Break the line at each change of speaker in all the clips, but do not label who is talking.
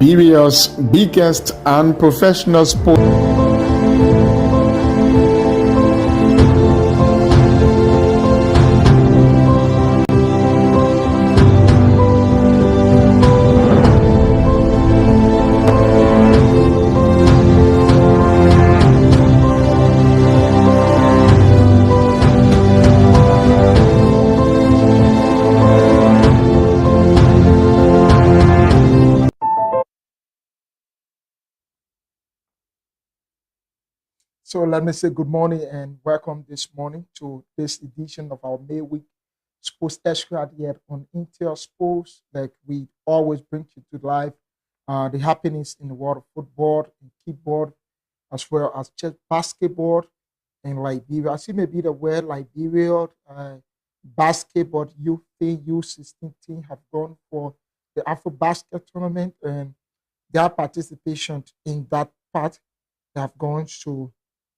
Liberia's biggest and professional sport. So let me say good morning and welcome this morning to this edition of our May Week Sports Extra here on Intel Sports. Like we always bring you to life the happenings in the world of football and keyboard, as well as just basketball in Liberia. As you may be aware, Liberia basketball youth team, U16 team have gone for the Afro Basket tournament, and their participation in that part they have gone to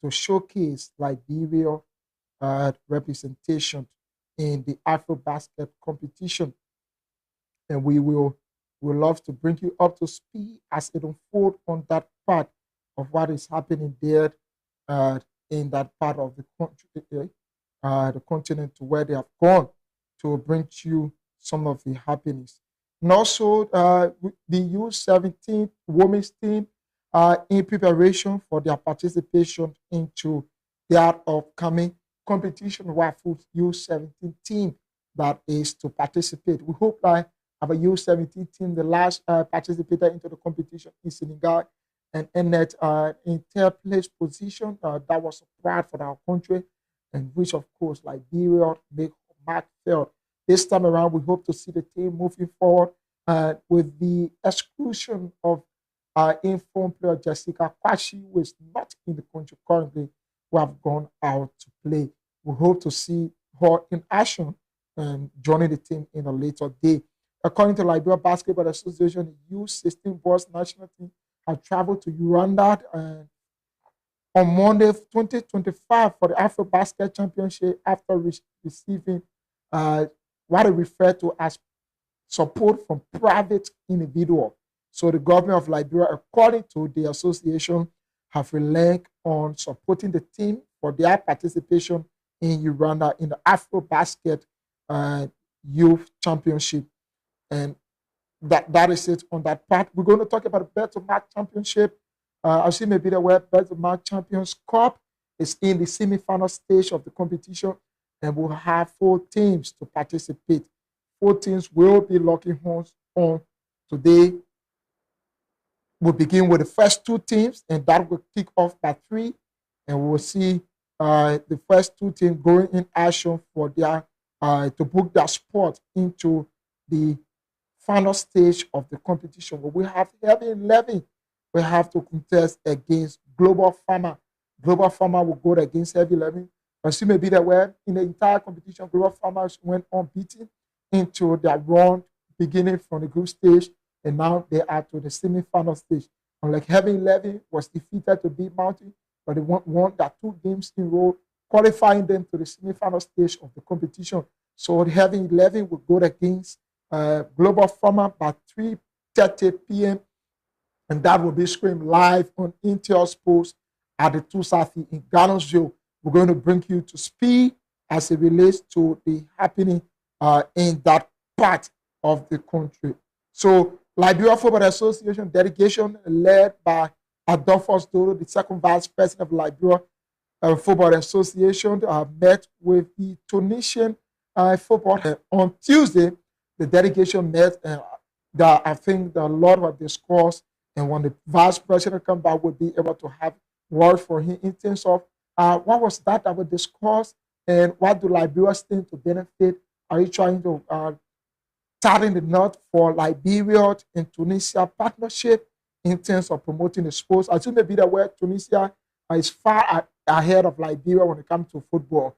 showcase Liberia representation in the Afro Basket competition. And we love to bring you up to speed as it unfolds on that part of what is happening there uh, in that part of the country, the continent to where they have gone to bring you some of the happenings. And also, the U17 women's team in preparation for their participation into their upcoming competition, Wafu U17 team that is to participate. We hope that our U17 team, the last participator into the competition in Senegal, and ended in third place position. That was a pride for our country, and which, of course, Liberia make mark felt. This time around, we hope to see the team moving forward with the exclusion of informed player Jessica Kwashi, who is not in the country currently, who have gone out to play. We hope to see her in action and joining the team in a later day. According to Liberia Basketball Association, the U16 boys national team have traveled to Rwanda on Monday, 2025, for the Afro Basket Championship after receiving what they refer to as support from private individuals. So the government of Liberia, according to the association, have relied on supporting the team for their participation in Uganda in the Afro Basket Youth Championship. And that is it on that part. We're going to talk about the Better Mark Championship. As you may be aware, Better Mark Champions Cup is in the semi-final stage of the competition, and we'll have 4 teams to participate. 4 teams will be locking horns on today. We'll begin with the first 2 teams, and that will kick off by 3, and we'll see the first 2 teams going in action for their to book their spot into the final stage of the competition. But we have Heavy 11. We have to contest against Global Farmer. Global Farmer will go against Heavy 11. As you may be aware, in the entire competition, Global Farmers went unbeaten into their run, beginning from the group stage, and now they are to the semi-final stage. Unlike Heavy 11 was defeated to beat Mountain, but they won their 2 games in a row, qualifying them to the semi-final stage of the competition. So the Heavy 11 will go against Global Farmer by 3:30 p.m. and that will be streamed live on Intel Sports at the Tusafi in Garnetsville. We're going to bring you to speed as it relates to the happening in that part of the country. So, Liberia Football Association delegation led by Adolphus Dodo, the second vice president of Liberia Football Association, met with the Tunisian football on Tuesday. The delegation met, and I think a lot of discussed, and when the vice president come back, we'll be able to have word for him in terms of what was that was discussed, and what do Liberia stand to benefit? Are you trying to tighten the knot for Liberia and Tunisia partnership in terms of promoting the sports? As you may be aware, Tunisia is far ahead of Liberia when it comes to football,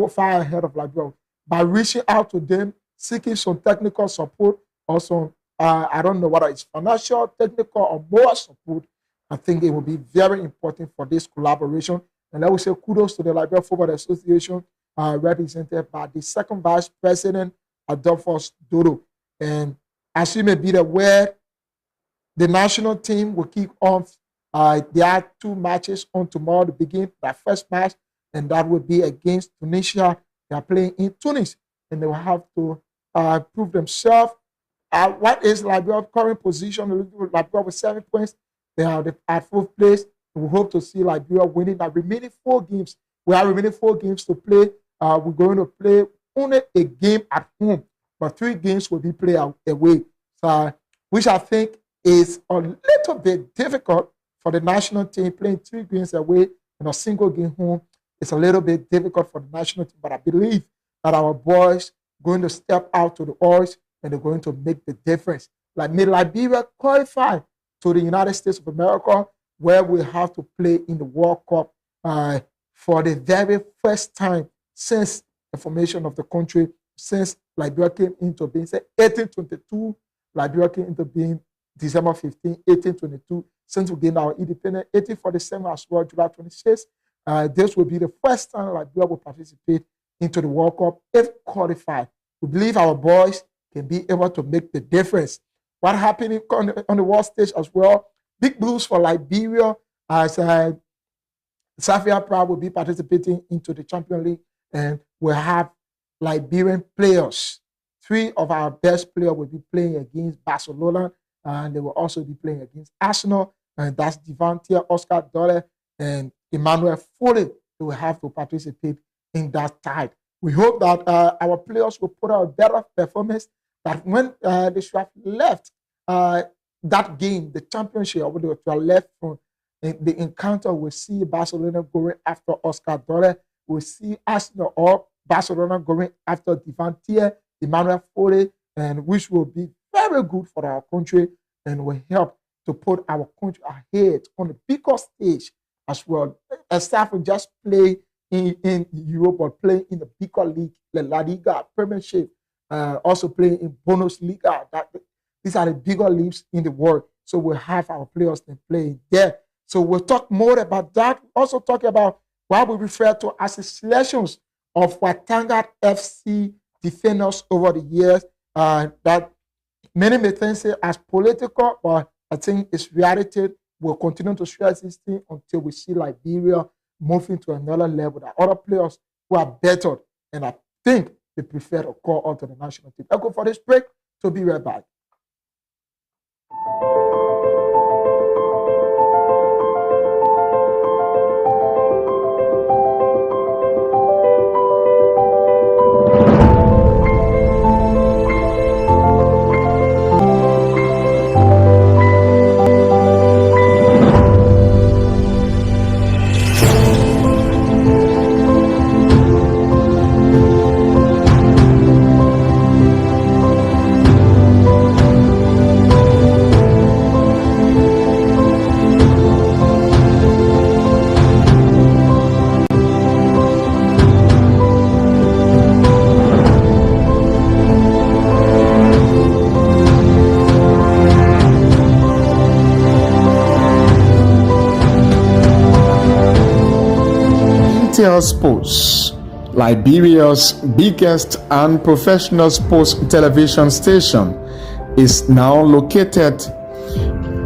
far ahead of Liberia. By reaching out to them, seeking some technical support, also, I don't know whether it's financial, technical, or more support, I think it will be very important for this collaboration. And I will say kudos to the Liberia Football Association, represented by the second vice president, Adolphus Dodo. And as you may be aware, The national team will kick off. There are 2 matches on tomorrow to begin that first match, and that will be against Tunisia. They are playing in Tunis, and they will have to prove themselves. What is Liberia's current position? Liberia with 7 points. They are at 4th place. We hope to see Liberia winning the remaining 4 games. We have remaining 4 games to play. We're going to play only a game at home, but 3 games will be played away. So, which I think is a little bit difficult for the national team. Playing 3 games away in a single game home is a little bit difficult for the national team. But I believe that our boys are going to step out to the odds and they're going to make the difference. Like, may Liberia qualify to the United States of America, where we have to play in the World Cup for the very first time since the formation of the country, since Liberia came into being. Say 1822, Liberia came into being December 15, 1822. Since we gained our independence, 1847 as well, July 26. This will be the first time Liberia will participate into the World Cup if qualified. We believe our boys can be able to make the difference. What happened on the world stage as well? Big blues for Liberia, as Safia Proud will be participating into the Champions League, and we'll have Liberian players. 3 of our best players will be playing against Barcelona, and they will also be playing against Arsenal, and that's Devontae, Oscar Dole, and Emmanuel Foley. They will have to participate in that tie. We hope that our players will put out a better performance, that when they should have left that game, the championship, or they should have left from the encounter, we'll see Barcelona going after Oscar Dole. We'll see Arsenal or Barcelona going after Devontae, Emmanuel Foley, and which will be very good for our country and will help to put our country ahead on the bigger stage as well. Aside from just play in Europe or playing in the bigger league, the La Liga, Premiership, also playing in Bundesliga. These are the bigger leagues in the world. So we'll have our players then playing there. So we'll talk more about that. Also talk about what we refer to as the selections of Watanga FC defenders over the years. That many may think as political, but I think it's reality. We'll continue to stress this thing until we see Liberia moving to another level. That other players who are better, and I think they prefer to call on to the national team. I'll go for this break to be right back.
Intel Sports, Liberia's biggest and professional sports television station, is now located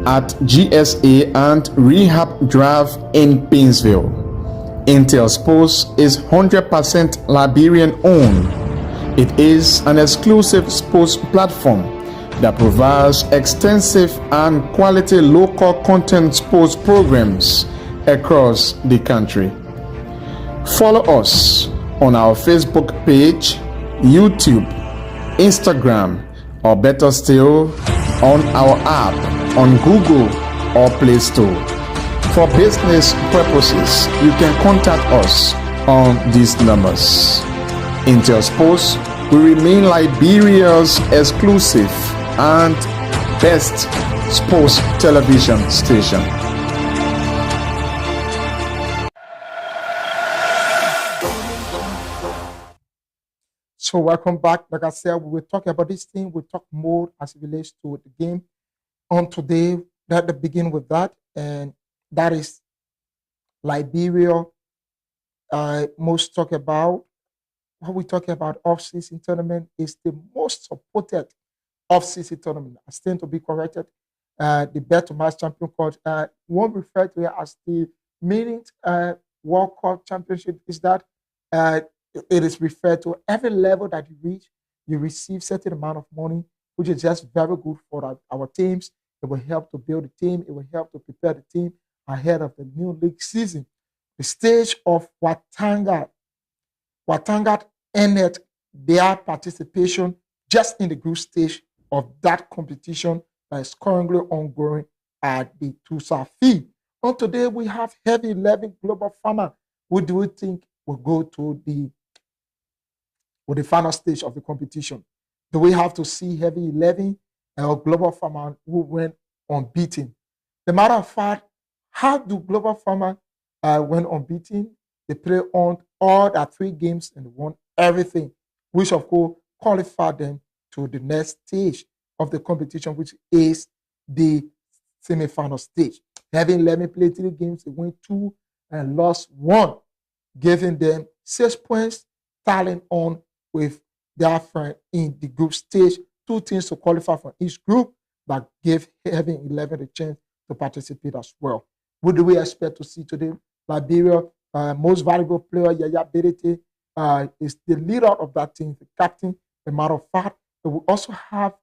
at GSA and Rehab Drive in Painesville. Intel Sports is 100% Liberian owned. It is an exclusive sports platform that provides extensive and quality local content sports programs across the country. Follow us on our Facebook page, YouTube, Instagram, or better still, on our app on Google or Play Store. For business purposes, you can contact us on these numbers. Intel Sports will remain Liberia's exclusive and best sports television station.
So welcome back. Like I said, we will talk about this thing. We'll talk more as it relates to the game. On today, let us begin with that, and that is Liberia. Most talk about what we talk about off-season tournament is the most supported off-season tournament. I stand to be corrected. the Bet Tomas Champion Cup. One referred to it as the meaning World Cup Championship is that uh, it is referred to every level that you reach, you receive certain amount of money, which is just very good for our teams. It will help to build the team. It will help to prepare the team ahead of the new league season. The stage of Watanga ended their participation just in the group stage of that competition that is currently ongoing at the Tusafi. And today we have Heavy 11 Global Farmer. Who do we think will go to the final stage of the competition? Do we have to see Heavy 11 or Global Farmer who went unbeaten? The matter of fact, how do Global Farmer went unbeaten? They played on all their 3 games and won everything, which of course qualified them to the next stage of the competition, which is the semi-final stage. Having 11 played 3 games, they won 2 and lost 1, giving them 6 points, tallying on with their friend in the group stage. 2 teams to qualify for each group, but gave having 11 a chance to participate as well. What do we expect to see today? Liberia, most valuable player, Yaya Berete, is the leader of that team, the captain. As a matter of fact, we will also have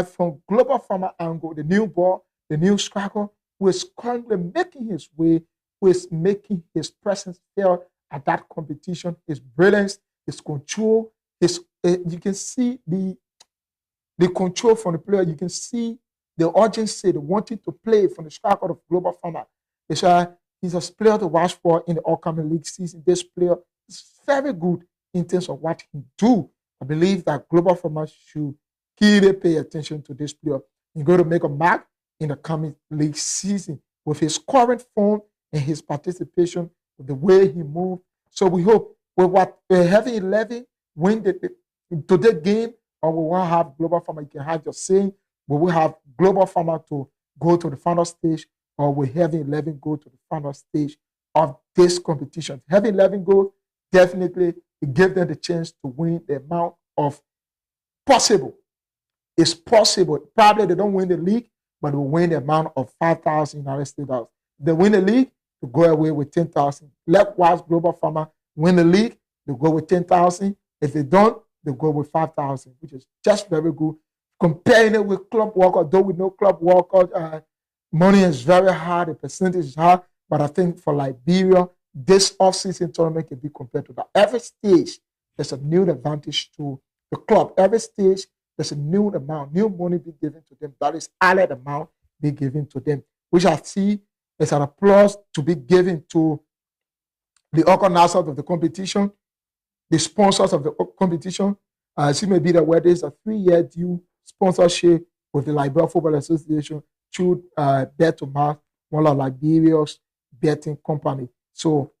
from Global Farmer angle, the new ball, the new striker, who is currently making his way, who is making his presence felt at that competition, his brilliance, his control, you can see the control from the player, you can see the urgency, the wanting to play from the striker of Global Farmer. He's a player to watch for in the upcoming league season. This player is very good in terms of what he do. I believe that Global Farmer should really pay attention to this player. He's going to make a mark in the coming league season with his current form and his participation, with the way he moved. So we hope with what having 11 win today game, or we will have Global Farmer. You can have your saying, we will have Global Farmer to go to the final stage, or we having 11 go to the final stage of this competition. Having 11 go, definitely it gives them the chance to win the amount of possible. It's possible. Probably they don't win the league, but they will win the amount of 5,000 United States dollars. They win the league, they go away with 10,000. Likewise, Global Farmer win the league, they go with 10,000. If they don't, they go with 5,000, which is just very good. Comparing it with Club Walker, though we know Club Walker money is very high, the percentage is high, but I think for Liberia, this off-season tournament can be compared to that. Every stage, there's a new advantage to the club. Every stage, there's a new amount, new money be given to them. That is added amount be given to them, which I see as an applause to be given to the organizers of the competition, the sponsors of the competition. As you may be aware, there's a 3-year due sponsorship with the Liberia Football Association through Bet Tomas, one of Liberia's betting company. So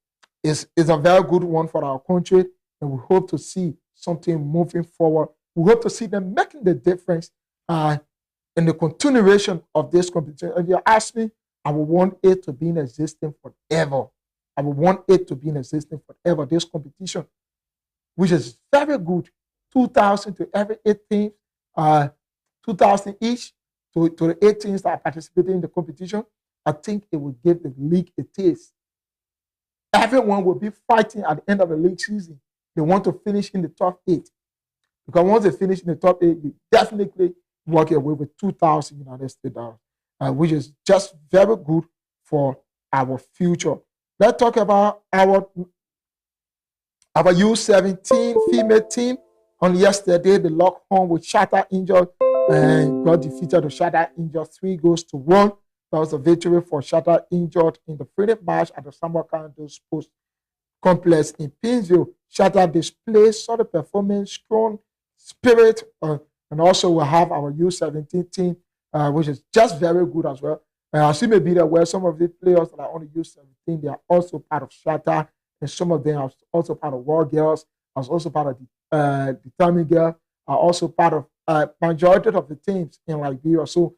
it's a very good one for our country, and we hope to see something moving forward. We hope to see them making the difference in the continuation of this competition. If you ask me, I would want it to be in existence forever. I would want it to be in existence forever, this competition, which is very good. 2,000 to every 8 teams, 2,000 each to the 8 teams that are participating in the competition. I think it will give the league a taste. Everyone will be fighting at the end of the league season. They want to finish in the top 8. Because once they finish in the top 8, you definitely walk away with 2,000 United States dollars, which is just very good for our future. Let's talk about our U17 female team. On yesterday, they locked home with Shatter injured and got defeated to Shatter injured 3-1. That was a victory for Shatter injured in the freedom match at the Samuel County Sports Complex in Pinsville. Shatter displayed solid performance, strong spirit, and also we'll have our U17 team, which is just very good as well. As you may be aware, some of the players that are on the U17, they are also part of Shatter, and some of them are also part of War Girls, are also part of the Determined Girl, are also part of majority of the teams in Liberia. So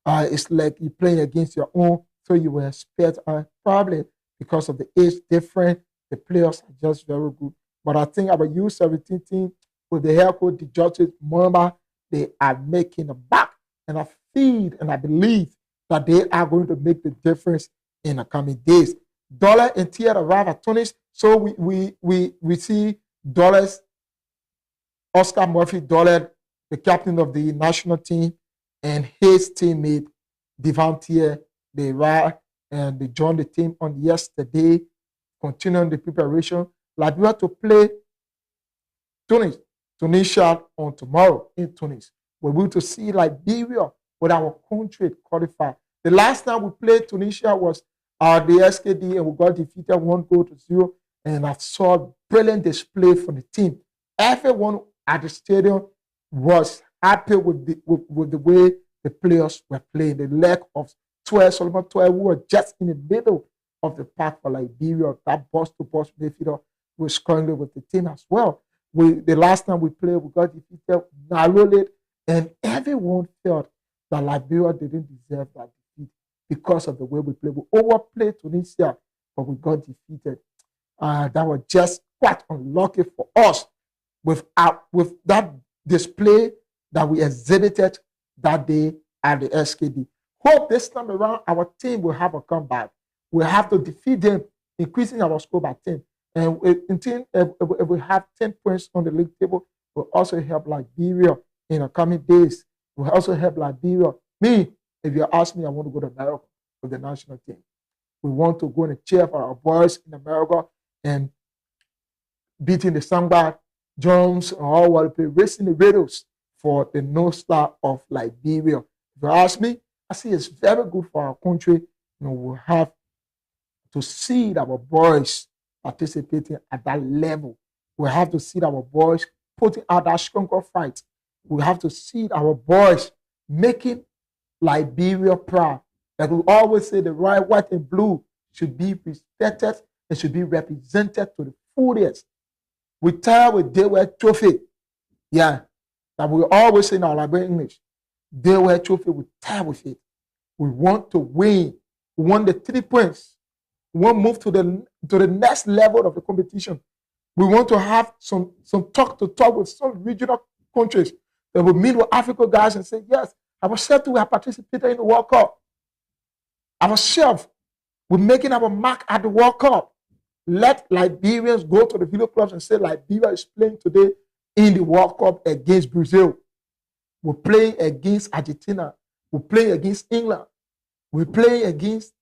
it's like you're playing against your own, so you will expect probably because of the age difference, the players are just very good. But I think our U17 team, with the head coach, the judges, Mamba, they are making a back. And I feel and I believe that they are going to make the difference in the coming days. Dollar and Tia arrive at Tunis, so we see Dollars, Oscar Murphy Dollar, the captain of the national team, and his teammate Devantier, they arrived and they joined the team on yesterday, continuing the preparation. Liberia to play Tunisia on tomorrow in Tunis. We're going to see Liberia with our country qualified. The last time we played Tunisia was the SKD, and we got defeated 1-0. And I saw brilliant display from the team. Everyone at the stadium was happy with the way the players were playing. The lack of Solomon 12, who were just in the middle of the pack for Liberia. That boss-to-boss midfielder was scoring with the team as well. The last time we played, we got defeated narrowly, and everyone felt that Liberia didn't deserve that defeat because of the way we played. We overplayed Tunisia, but we got defeated. That was just quite unlucky for us with that display that we exhibited that day at the SKD. Hope this time around our team will have a comeback. We have to defeat them, increasing our score by 10. And if we have 10 points on the league table, we'll also help Liberia in the coming days. We'll also help Liberia. Me, if you ask me, I want to go to America with the national team. We want to go and cheer for our boys in America and beating the Samba drums and all while play, racing the raiders for the North Star of Liberia. If you ask me, I see it's very good for our country. We have to see our boys participating at that level. We have to see our boys putting out that stronger fight. We have to see our boys making Liberia proud. Like we always say, the red, white, and blue should be respected and should be represented to the fullest. We tire with they wear trophy. Yeah. That we always say in our Liberian English. They wear trophy, we tire with it. We want to win. We want the 3 points. We want to move to the next level of the competition. We want to have some talk with some regional countries that will meet with African guys and say, yes, ourselves we have participated in the World Cup. Ourselves, we're making our mark at the World Cup. Let Liberians go to the video clubs and say Liberia is playing today in the World Cup against Brazil. We're playing against Argentina. We're playing against England. We're playing against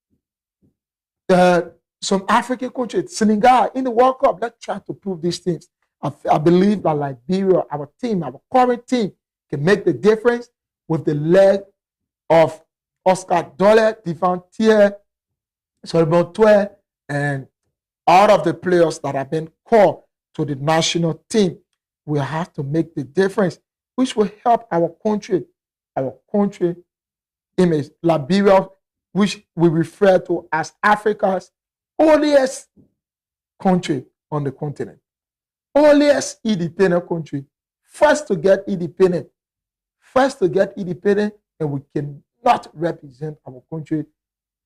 some African countries, Senegal, in the World Cup. Let's try to prove these things. I believe that Liberia, our team, our current team, can make the difference with the leg of Oscar Dollar, Devantier, Solomon 12, and all of the players that have been called to the national team. We have to make the difference, which will help our country image. Liberia, which we refer to as Africa's oldest country on the continent. Oldest independent country. First to get independent. And we cannot represent our country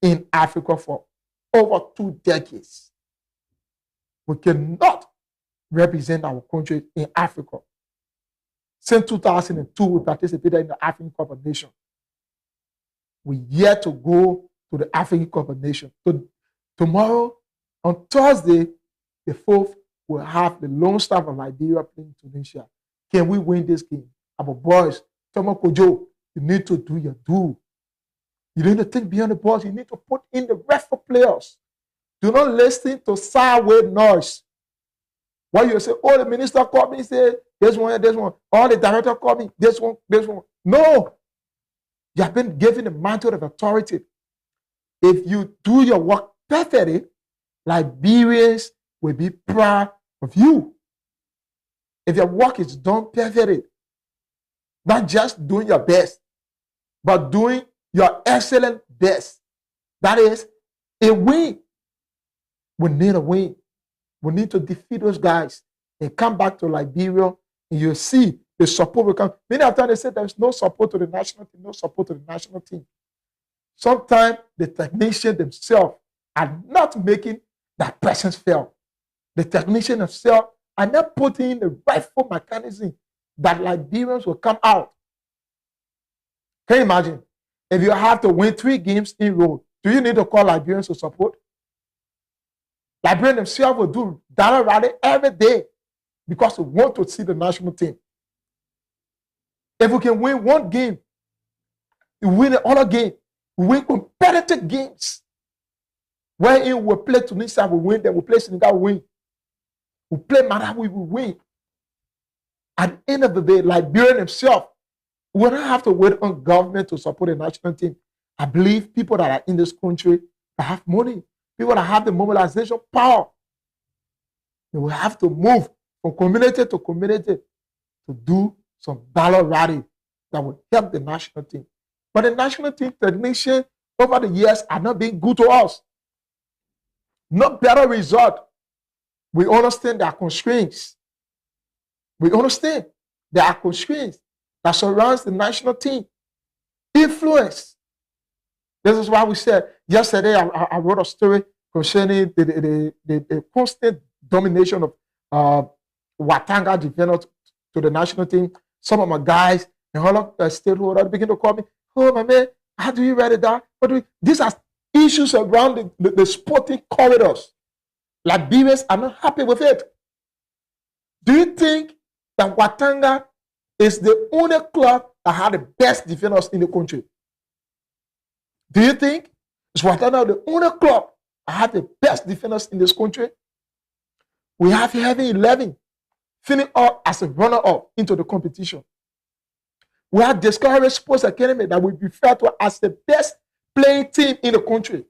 in Africa for over 2 decades. We cannot represent our country in Africa. Since 2002, we participated in the African Cup of Nations. We yet to go to the African Cup of Nations. So tomorrow, on Thursday, the 4th, we'll have the Lone Star of Liberia playing Tunisia. Can we win this game? Our boys, Tomo Kojo, you need to do your due. You need to think beyond the box. You need to put in the rest of players. Do not listen to sideway noise. Why you say, oh, the minister called me, say, this one. Oh, the director called me, this one. No. You have been given the mantle of authority. If you do your work perfectly, Liberians will be proud of you. If your work is done perfectly, not just doing your best, but doing your excellent best. That is a win. We need a win. We need to defeat those guys and come back to Liberia, and you'll see the support will come. Many of the time they say there's no support to the national team, Sometimes the technicians themselves are not making that person feel. The technicians themselves are not putting in the rightful mechanism that Liberians will come out. Can you imagine? If you have to win 3 games in a row, do you need to call Liberians to support? Liberians themselves will do dollar rally every day because we want to see the national team. If we can win 1 game, we win another game, we win competitive games. Wherein we play Tunisia, we win, then we play Senegal, we win. We play Malawi, we win. At the end of the day, Liberian himself will not have to wait on government to support the national team. I believe people that are in this country that have money, people that have the mobilization power, they will have to move from community to community to do some dollar rally that will help the national team. But the national team technicians over the years are not being good to us. No better result. We understand there are constraints. We understand there are constraints that surrounds the national team. Influence. This is why we said yesterday I wrote a story concerning the constant domination of Watanga defenders to the national team. Some of my guys in all of stakeholders begin to call me, oh my man, how do you write it down? These are issues around the sporting corridors. Liberians are not happy with it. Do you think that Watanga is the only club that had the best defenders in the country? Do you think is Watanga the only club that had the best defenders in this country? We have Heaven 11 finishing up as a runner-up into the competition. We have Discovery Sports Academy that we refer to as the best playing team in the country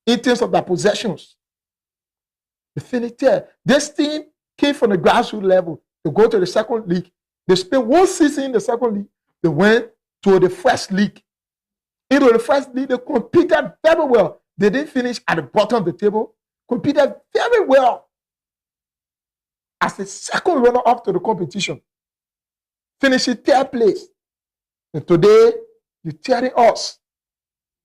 in terms of their possessions. They finished there. This team came from the grassroots level to go to the second league. They spent 1 season in the second league. They went to the first league. Into the first league, they competed very well. They didn't finish at the bottom of the table. Competed very well as the second runner-up to the competition. Finishing 3rd place. And today, you're telling us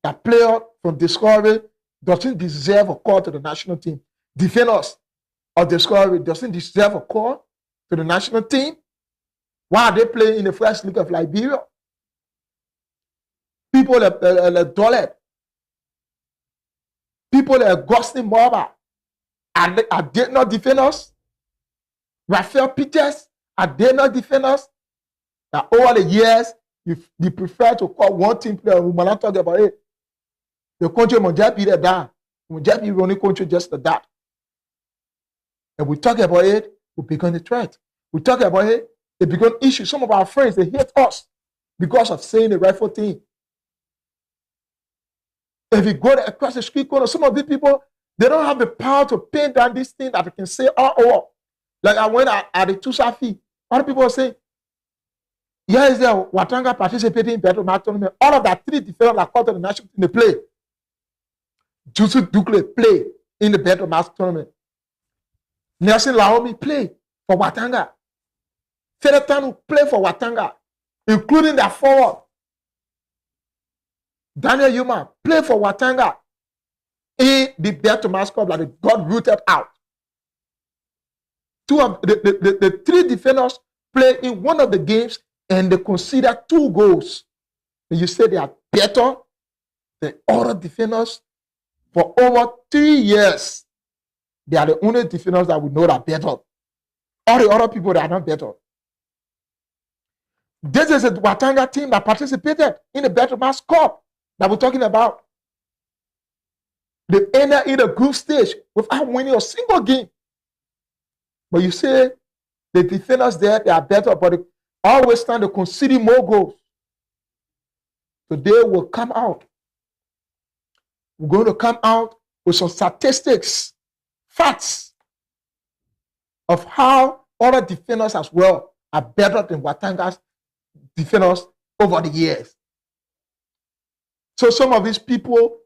that player from Discovery doesn't deserve a call to the national team. Defenders of Discovery doesn't deserve a call to the national team. Why are they playing in the first league of Liberia? People like Dolet, people like Augustine Morba, are they not defenders? Raphael Peters, are they not defenders? That over the years, you prefer to call one team player, we might not talk about it. The country must just be there. We just be running country just like that. And we talk about it, we become a threat. We talk about it, it becomes issue. Some of our friends, they hate us because of saying the rightful thing. If you go across the street corner, some of these people, they don't have the power to pin down this thing that they can say all over. Like I went at the Tusafi, other people are saying, yeah, is there Watanga participating in battle match tournament? All of that 3 defenders are called to the national team to play. Jusu Dukle play in the battle match tournament. Nelson Laomi play for Watanga. Feretanu play for Watanga, including their forward. Daniel Yuma play for Watanga in the battle match club that they got rooted out. 2 of the 3 defenders play in one of the games and they consider 2 goals. And you say they are better than other defenders for over 3 years. They are the only defenders that we know that are better. All the other people that are not better. This is a Watanga team that participated in the Battle Mass Cup that we're talking about. They ended in the group stage without winning a single game. But you say the defenders there, they are better, but they always stand to concede more goals. Today will come out. We're going to come out with some statistics, facts of how other defenders as well are better than Watanga's defenders over the years. So some of these people,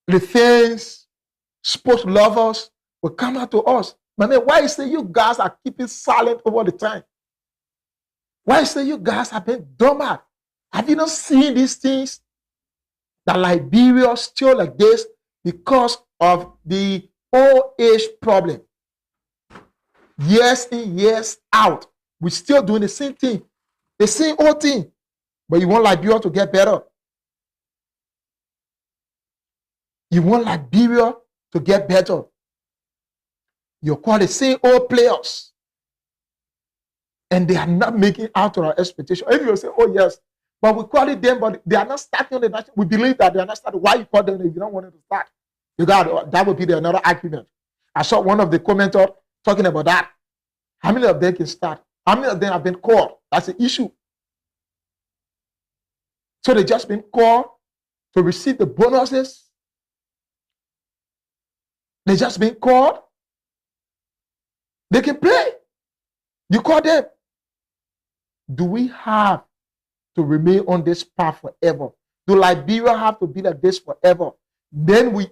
the fans, sports lovers, will come out to us. But man, why is it you guys are keeping silent over the time? Why is it you guys have been dumb? Have you not seen these things? That Liberia is still like this because of the old age problem. Years in, years out, we're still doing the same thing. The same old thing. But you want Liberia to get better. You want Liberia to get better. You call the same old players, and they are not making out to our expectation. If you say, oh yes, but we call it them, but they are not starting on the national. We believe that they are not starting. Why you call them if you don't want them to start? You got that would be another argument. I saw one of the commenters talking about that. How many of them can start? How many of them have been called? That's the issue. So they just been called to receive the bonuses. They just been called. They can play. You call them. Do we have to remain on this path forever? Do Liberia have to be like this forever? Then we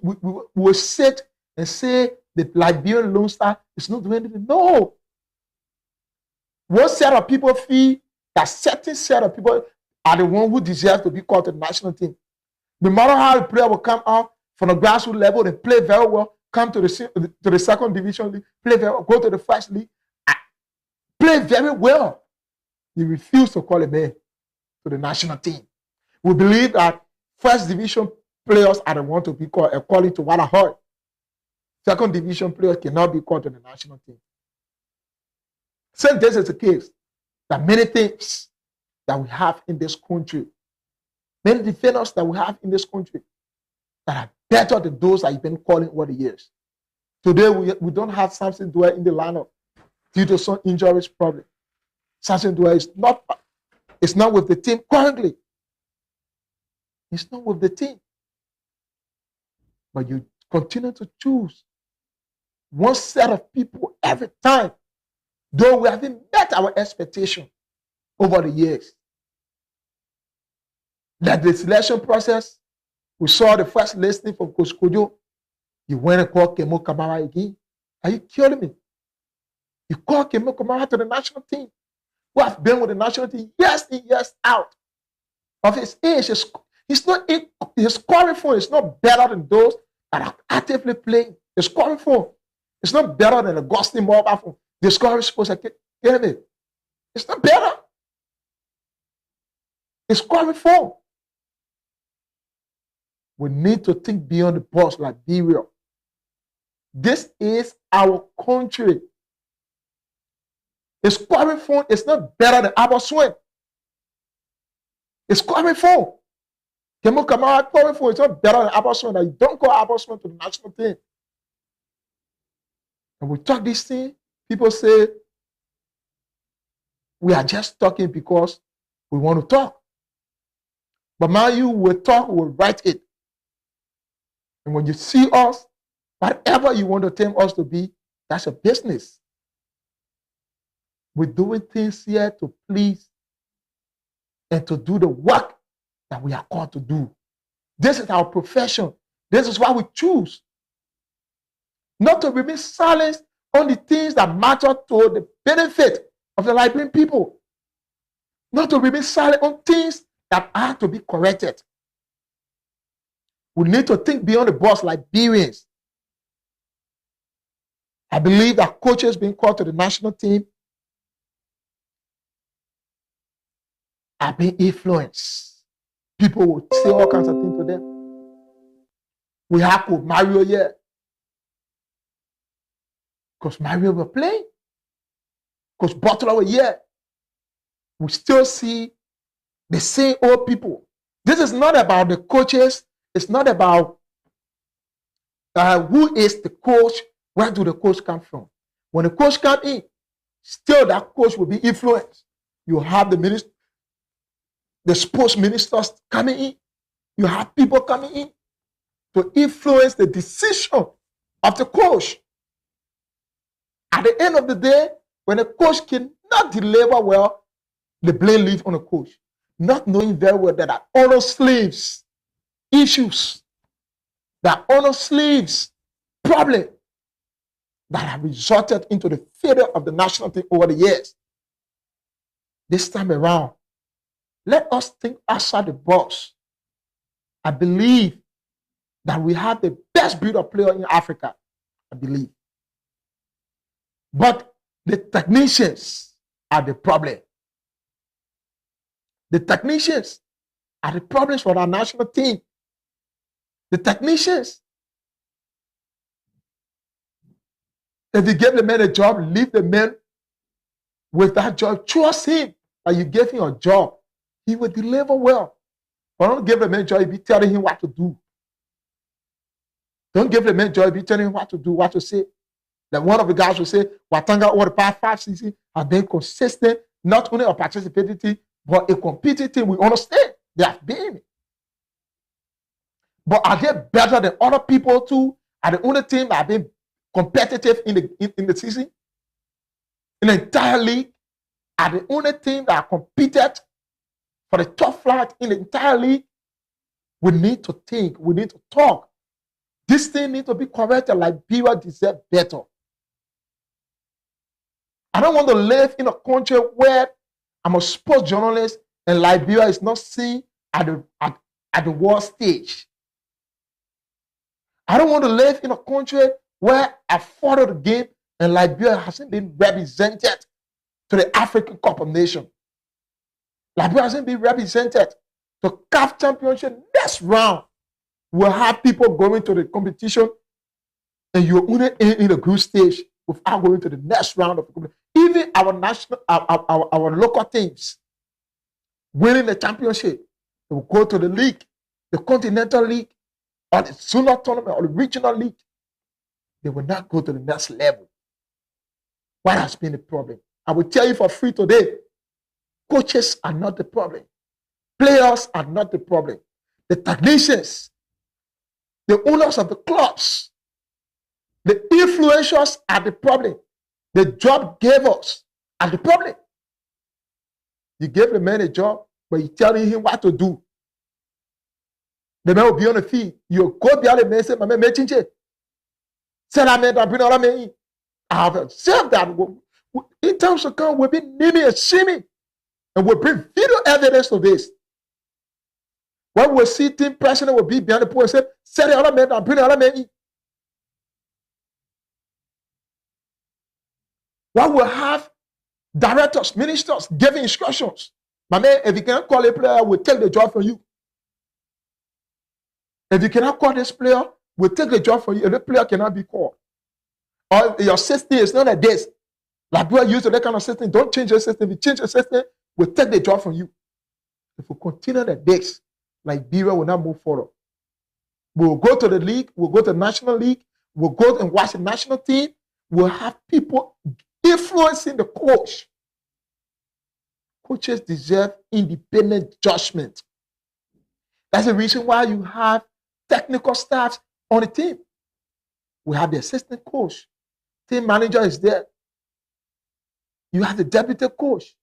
will sit and say the Liberian Lone Star is not doing anything. No. One set of people feel that certain set of people are the one who deserve to be called to the national team. No matter how the player will come out from the grassroots level, they play very well, come to the second division league, play very well, go to the first league, play very well. You refuse to call a man to the national team. We believe that first division players are the ones to be called, according to what I heard. Second division players cannot be called to the national team. Since this is the case, there are many things that we have in this country, many defenders that we have in this country that are better than those that have been calling over the years. Today, we don't have Samson Dwyer in the lineup due to some injuries problem. Samson Dwyer is not with the team currently. He's not with the team. But you continue to choose one set of people every time, though we haven't met our expectation over the years. That the selection process, we saw the first listing from Coach Kojo. You went and called Kemo Kamara again. Are you kidding me? You call Kemo Kamara to the national team, who has been with the national team years in, years out. Of his age, his scoring form is not better than those that are actively playing. The scoring form is not better than the Augustine mobile form. The scoring form, it's not better. The scoring form. We need to think beyond the box like Liberia. This is our country. The scoring form is not better than Aboswin. The scoring form. Kemo Kamara scoring form is not better than Aboswin. You don't call Aboswin to the national team. And we talk this thing, people say we are just talking because we want to talk. But now you will talk, we will write it. And when you see us, whatever you want to tell us to be, that's a business. We're doing things here to please and to do the work that we are called to do. This is our profession. This is why we choose. Not to remain silent on the things that matter to the benefit of the Liberian people. Not to remain silent on things that are to be corrected. We need to think beyond the box like Liberians. I believe that coaches being called to the national team are being influenced. People will say all kinds of things to them. We have Coach Mario here. Coach Mario will play. Coach Butler was here. We still see the same old people. This is not about the coaches. It's not about who is the coach, where do the coach come from. When the coach comes in, still that coach will be influenced. You have the sports ministers coming in. You have people coming in to influence the decision of the coach. At the end of the day, when a coach cannot deliver well, the blame leaves on the coach. Not knowing very well that are honor slaves issues, that honor slaves problem that have resulted into the failure of the national team over the years. This time around, let us think outside the box. I believe that we have the best build-up player in Africa. I believe. But the technicians are the problem. The technicians are the problems for our national team. The technicians If you give the man a job, leave the man with that job. Trust him that you gave him a job. He will deliver well. But don't give the man a job, you be telling him what to do. Don't give the man a job, you be telling him what to do, what to say. Then one of the guys will say, Watanga over the past 5 seasons have been consistent, not only a participating team, but a competing team. We understand they have been. But are they better than other people too? Are the only team that have been competitive in the season? In the entire league? Are the only team that competed for the top flight in the entire league? We need to think. We need to talk. This thing needs to be corrected. Liberia deserves better. I don't want to live in a country where I'm a sports journalist and Liberia is not seen at the world stage. I don't want to live in a country where I follow the game and Liberia hasn't been represented to the African Cup of Nations. Liberia hasn't been represented to CAF Championship next round. We'll have people going to the competition and you're only in the group stage without going to the next round of the competition. Even our local teams winning the championship, they will go to the league, the continental league, or the zonal tournament, or the regional league. They will not go to the next level. What has been the problem? I will tell you for free today, coaches are not the problem. Players are not the problem. The technicians, the owners of the clubs, the influencers are the problem. The job givers are the problem. You gave the man a job, but you're telling him what to do. The man will be on the field. You go behind the man and say, my man, change it. Say that man, bring all that man in. I have observed that. In terms of account, we'll be naming and shaming. And we'll bring video evidence of this. When we see team president will be behind the pool and say, the other man and bring the other man in. When we have directors, ministers giving instructions. My man, if you cannot call a player, we'll take the job from you. If you cannot call this player, we'll take the job from you. And the player cannot be called. Or your system is not like this. Like we are used to that kind of system. Don't change your system. If you change your system, we'll take the job from you. If we continue like this, Liberia will not move forward. We'll go to the league. We'll go to the national league. We'll go and watch the national team. We'll have people influencing the coach. Coaches deserve independent judgment. That's the reason why you have technical staff on the team. We have the assistant coach. Team manager is there. You have the deputy coach.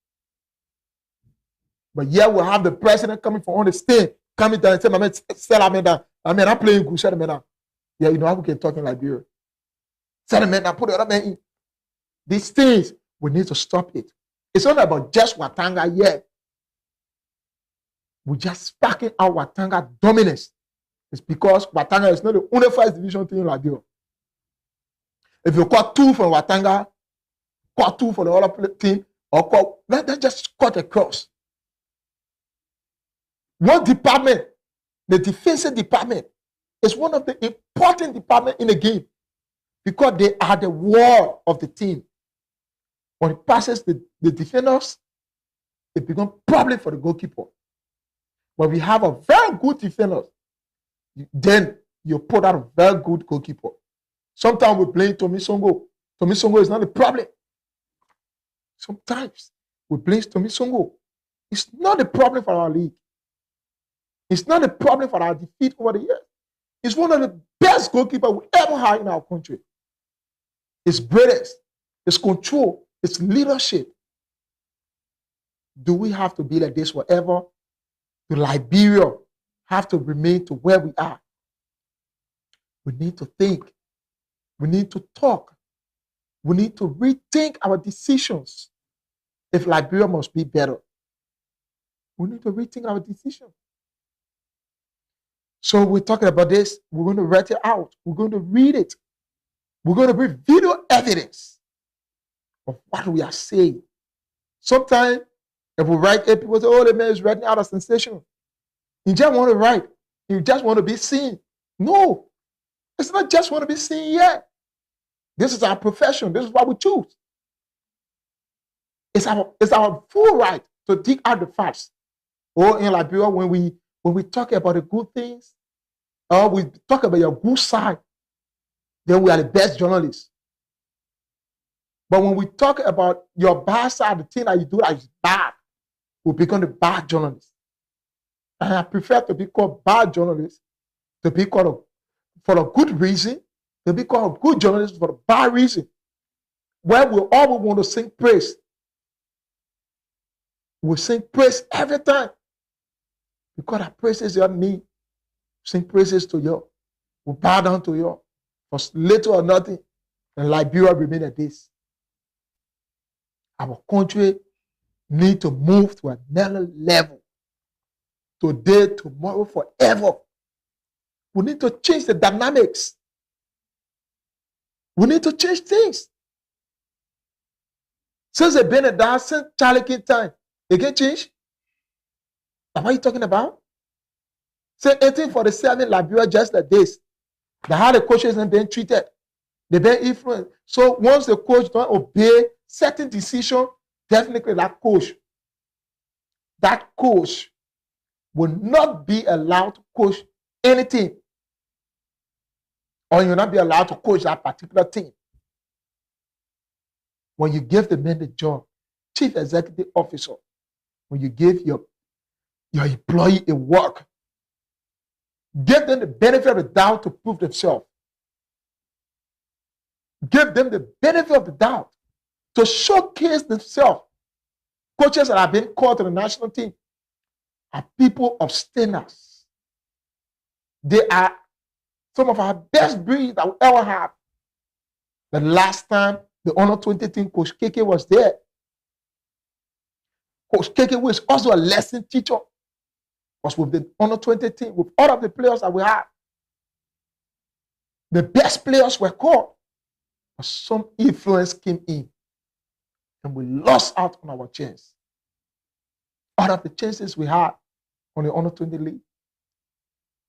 But yeah, we'll have the president coming from on the stage, coming down and say, my man, settle me down. I mean, I'm playing good, shut me down. Yeah, you know how we can talk in Liberia. Settle me down, put the other man in. These things, we need to stop it. It's not about just Watanga yet. We're just sparking out Watanga dominance. It's because Watanga is not the only first division team in Liberia. If you call 2 from Watanga, call 2 for the other team, or call, let's just cut across. One department, the defensive department, is one of the important departments in the game because they are the wall of the team. When it passes the defenders, it becomes a problem for the goalkeeper. When we have a very good defender, then you put out a very good goalkeeper. Sometimes we play Tommy Songo. Tommy Songo is not the problem. Sometimes we play Tommy Songo. It's not the problem for our league. It's not the problem for our defeat over the years. It's one of the best goalkeepers we ever had in our country. It's brilliance, it's control, it's leadership. Do we have to be like this forever? Do Liberia have to remain to where we are? We need to think. We need to talk. We need to rethink our decisions. If Liberia must be better, we need to rethink our decisions. So we're talking about this. We're going to write it out. We're going to read it. We're going to bring video evidence of what we are saying. Sometimes, if we write it, people say, oh, the man is writing out a sensation. You just want to write. You just want to be seen. No, it's not just want to be seen yet. This is our profession. This is what we choose. It's our full right to dig out the facts. Or in Liberia, when we talk about the good things, or we talk about your good side, then we are the best journalists. But when we talk about your bad side, the thing that you do that is bad, we become the bad journalists. And I prefer to be called bad journalists, to be called for a good reason, to be called a good journalist for a bad reason. Where we all want to sing praise. We sing praise every time. Because our praises are me. Sing praises to you. We bow down to you. For little or nothing. And Liberia remain at this. Our country need to move to another level. Today, tomorrow, forever. We need to change the dynamics. We need to change things. Since they've been at that, since Charlie King time, they can change. What are you talking about? Say 1847 Liberia just like this. The how the coaches have been treated. They've been influenced. So once the coach don't obey certain decision, definitely that coach will not be allowed to coach anything. Or you'll not be allowed to coach that particular team. When you give the man the job, chief executive officer, when you give your employee a work, give them the benefit of the doubt to prove themselves. Give them the benefit of the doubt to showcase themselves. Coaches that have been called to the national team are people of standards. They are some of our best breeds that we ever have. The last time the Under 20 team, Coach Keke was there. Coach Keke, who is also a lesson teacher, was with the Under 20 team, with all of the players that we had. The best players were called, but some influence came in, and we lost out on our chance. Out of the chances we had on the Under 20 league,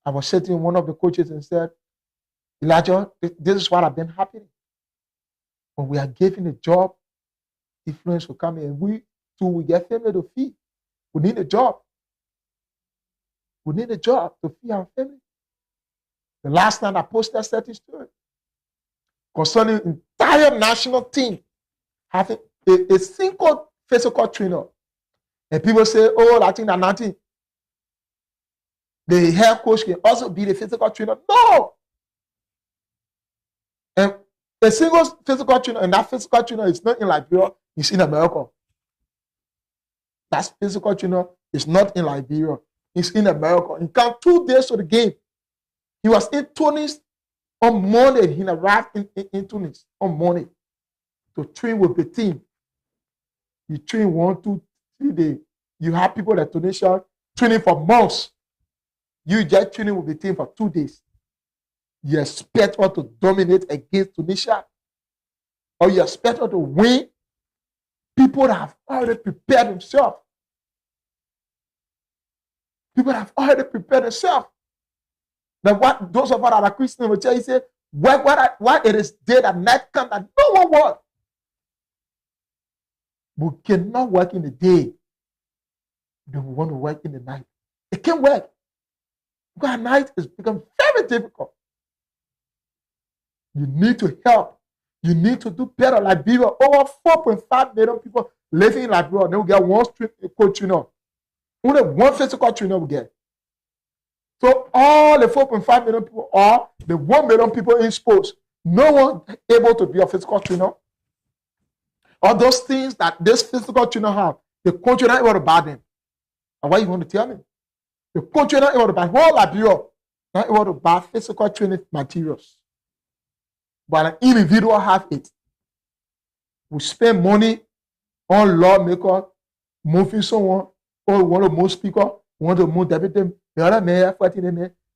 I was sitting with one of the coaches and said, Elijah, this is what I've been happening. When we are given a job, influence will come in, and we too will get family to feed. We need a job. We need a job to feed our family. The last time I posted a certain story concerning the entire national team having a single physical trainer. And people say, oh, I think that nothing. The head coach can also be the physical trainer. No! And a single physical trainer, and that physical trainer is not in Liberia, it's in America. That physical trainer is not in Liberia, it's in America. He came 2 days to the game. He was in Tunis on Monday. He arrived in Tunis on Monday to train with the team. You train 1, 2, 3 days. You have people at Tunisia training for months. You just training with the team for 2 days. You expect her to dominate against Tunisia? Or you expect her to win? People that have already prepared themselves. People that have already prepared themselves. Then what those of us that are Christians will tell you, say, why it is day that night come that no one wants. We cannot work in the day. Then we want to work in the night. It can't work. Because at night it's become very difficult. You need to help. You need to do better. Liberia, over 4.5 million people living in Liberia. They will get one street coach trainer. Only one physical trainer will get. So all the 4.5 million people are the 1 million people in sports. No one able to be a physical trainer. All those things that this physical trainer have, the country not able to buy them. And what you want to tell me? The country not able to buy whole Liberia, not able to buy physical training materials. But an individual have it. We spend money on lawmaker, moving someone, or one of most people want to move everything. The other mayor,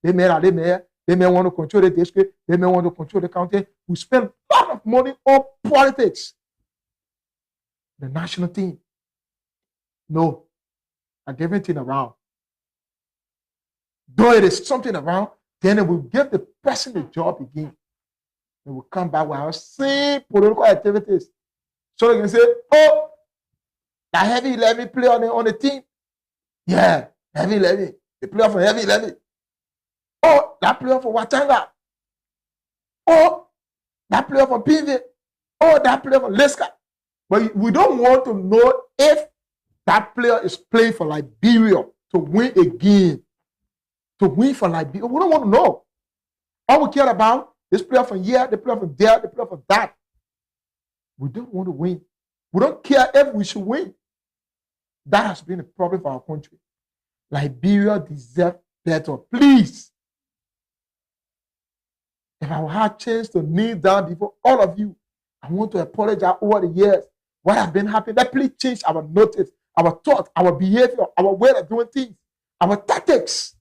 they may want to control the district, they may want to control the county. We spend a lot of money on politics. The national team, no, and everything around. Though it is something around, then it will give the person the job again. They will come back with our same political activities. So they can say, oh, that heavy 11 play on the team. Yeah, heavy 11. They play for heavy 11. Oh, that player for Watanga. Oh, that player for PV. Oh, that player for Leska. But we don't want to know if that player is playing for Liberia to win a game. To win for Liberia. We don't want to know. All we care about is player from here, the player from there, the player from that. We don't want to win. We don't care if we should win. That has been a problem for our country. Liberia deserves better. Please. If I had a chance to kneel down before all of you, I want to apologize over the years. What has been happening, let please change our notice, our thought, our behavior, our way of doing things, our tactics.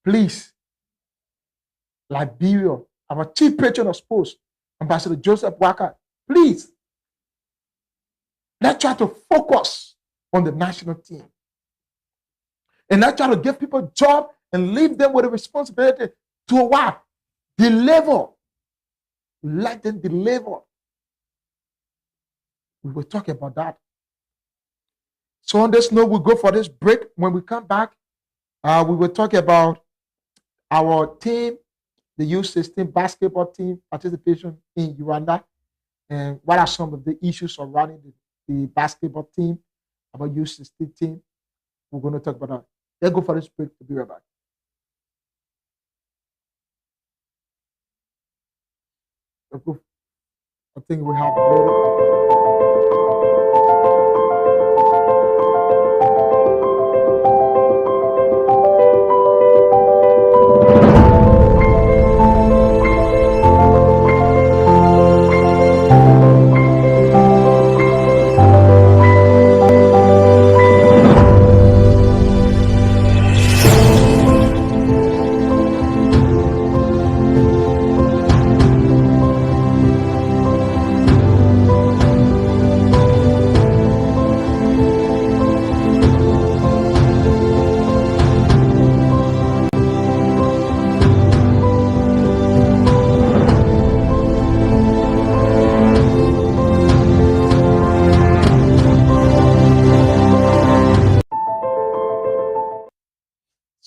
Please. Liberia, our chief patron of sports, Ambassador Joseph Walker, please. Let's try to focus on the national team. And let's try to give people a job and leave them with a responsibility to what? Deliver. Let them deliver. We will talk about that. So on this note, we'll go for this break. When we come back, we will talk about our team, the U16 basketball team participation in Uganda, and what are some of the issues surrounding the basketball team, about U16 team. We're going to talk about that. Let's go for this break. To be right back. I think we have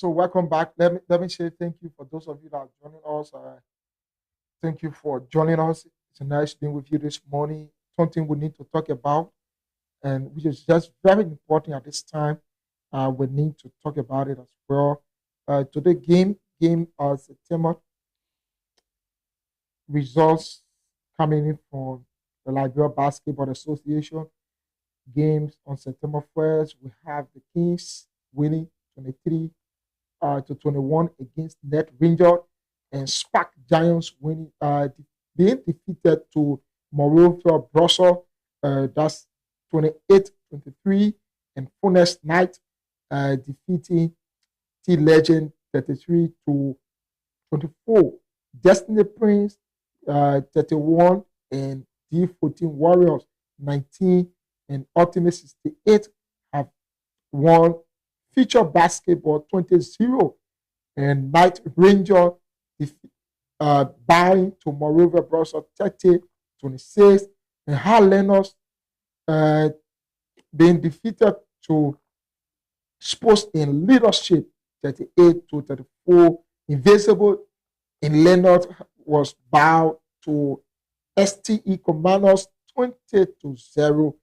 So welcome back. Let me say thank you for those of you that are joining us. Thank you for joining us. It's a nice being with you this morning. Something we need to talk about, and which is just very important at this time. We need to talk about it as well. Today game September results coming in from the Liberia Basketball Association. Games on September 1st. We have the Kings winning 23 to 21 against Net Ranger, and Spark Giants winning, being defeated to Morovia Brussels. That's 28-23, and Funes Knight defeating T Legend 33 to 24. Destiny Prince 31 and D14 Warriors 19 and Ultimate 68 have won Future Basketball 20-0, and Night Ranger bowing to Morovia Brussels 30-26, and Harlenos being defeated to Sports in Leadership 38-34. Invincible in Leonard was bowed to STE Commandos 20-0.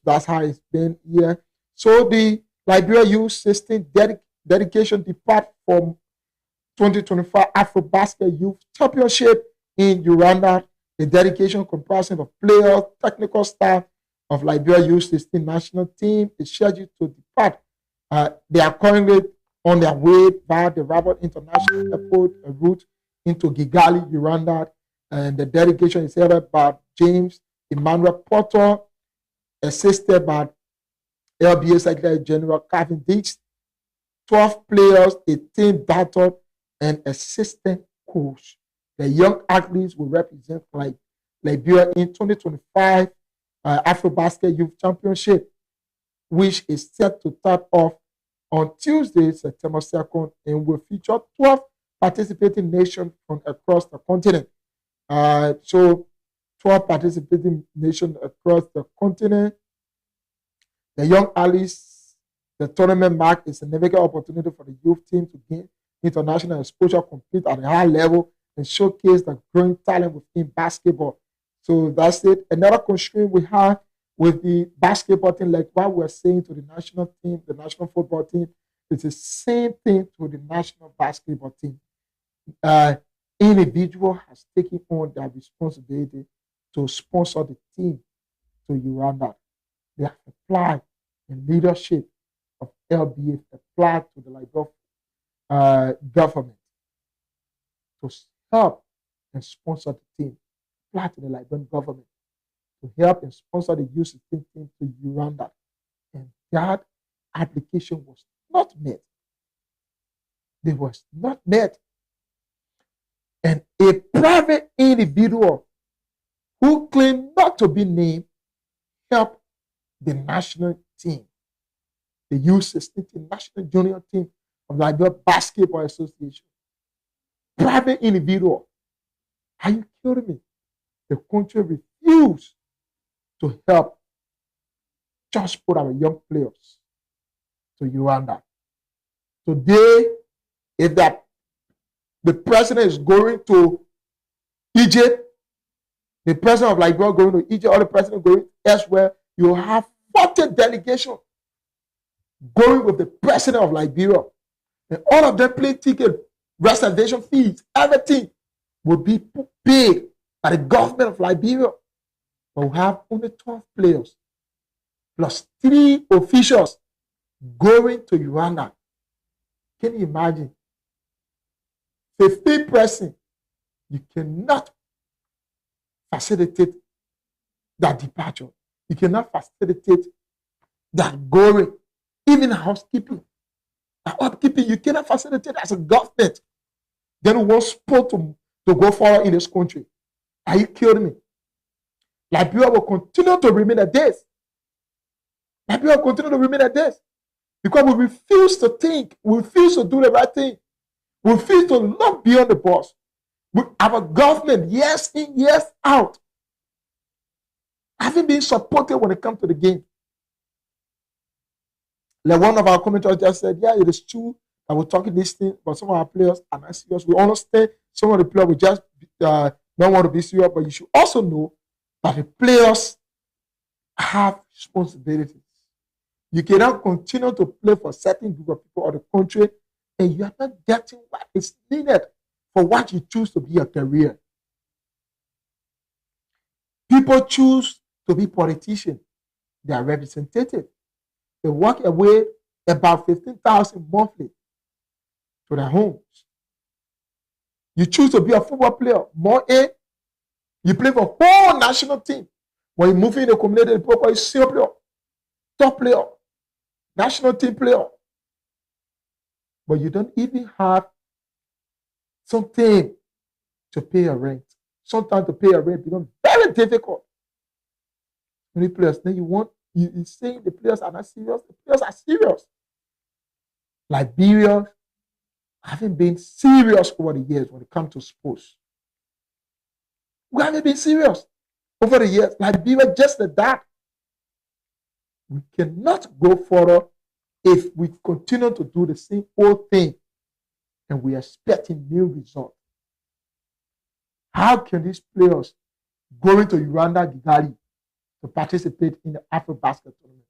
That's how it's been here. So the Liberia U16 dedication depart from 2025 AfroBasket Youth Championship in Uganda. The dedication comprising of players, technical staff of Liberia U16 national team is scheduled to depart. They are currently on their way via the Rabat International Airport route into Kigali, Uganda. And the dedication is headed by James Emmanuel Porter, assisted by LBA Secretary General Cavendish, 12 players, a team doctor, and assistant coach. The young athletes will represent Liberia in 2025 AfroBasket Youth Championship, which is set to start off on Tuesday, September 2nd, and will feature 12 participating nations from across the continent. So 12 participating nations across the continent. The Young Allies, the tournament marked a significant opportunity for the youth team to gain international exposure, compete at a high level, and showcase the growing talent within basketball. So that's it. Another constraint we have with the basketball team, like what we're saying to the national team, the national football team, it's the same thing to the national basketball team. Individual has taken on their responsibility to sponsor the team to Uganda. They have applied the leadership of LBF, applied to the Liberian government to help and sponsor the team, applied to the Liberian government to help and sponsor the youth team to Uganda. And that application was not met. It was not met. And a private individual who claimed not to be named helped the national team, the U16 team, national junior team of Liberia Basketball Association. Private individual. Are you kidding me? The country refused to help just put our young players to Uganda. Today, if the president is going to Egypt, the president of Liberia going to Egypt, or the president going elsewhere, you have 40 delegations going with the president of Liberia. And all of them plane ticket, reservation fees, everything will be paid by the government of Liberia. But we have only 12 players plus 3 officials going to Uganda. Can you imagine? 15%, you cannot facilitate that departure. You cannot facilitate that going. Even housekeeping, upkeeping, you cannot facilitate as a government. Then we want sport to go forward in this country. Are you kidding me? Liberia will continue to remain at this. Liberia will continue to remain at this. Because we refuse to think, we refuse to do the right thing. We refuse to look beyond the box. Our government, years in, years out, haven't been supported when it comes to the game. Like one of our commentators just said, yeah, it is true that we're talking this thing, but some of our players are not serious. We understand some of the players will just don't want to be serious, but you should also know that the players have responsibilities. You cannot continue to play for a certain group of people or the country, and you are not getting what is needed for what you choose to be a career. People choose to be politicians. They are representative. They walk away about 15,000 monthly to their homes. You choose to be a football player, more A. You play for whole national team. When you move in the community, the is senior player, top player, national team player. But you don't even have something to pay a rent. Sometimes to pay a rent becomes very difficult. Many players, then you saying the players are not serious. The players are serious. Liberia haven't been serious over the years when it comes to sports. We haven't been serious over the years. Liberia just like that. We cannot go further if we continue to do the same old thing and we are expecting new results. How can these players going to Uganda, Kigali, to participate in the AfroBasket tournament?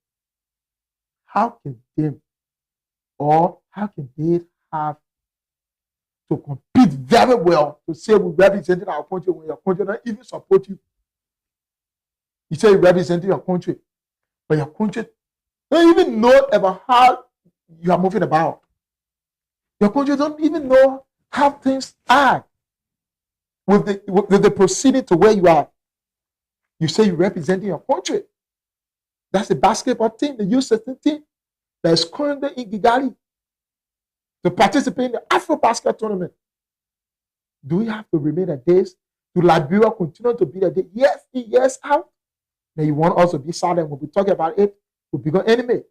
How can they have to compete very well to say we represented our country when your country don't even support you? You say you represented your country, but your country don't even know about how you are moving about. Your country don't even know how things are with the proceeding to where you are. You say you're representing your country. That's the basketball team, the U16 team that is currently in Kigali to participate in the AfroBasket tournament. Do we have to remain at this? Do Liberia continue to be at this? Yes in, yes out? Then you want us to be silent when we talk about it, we become enemy.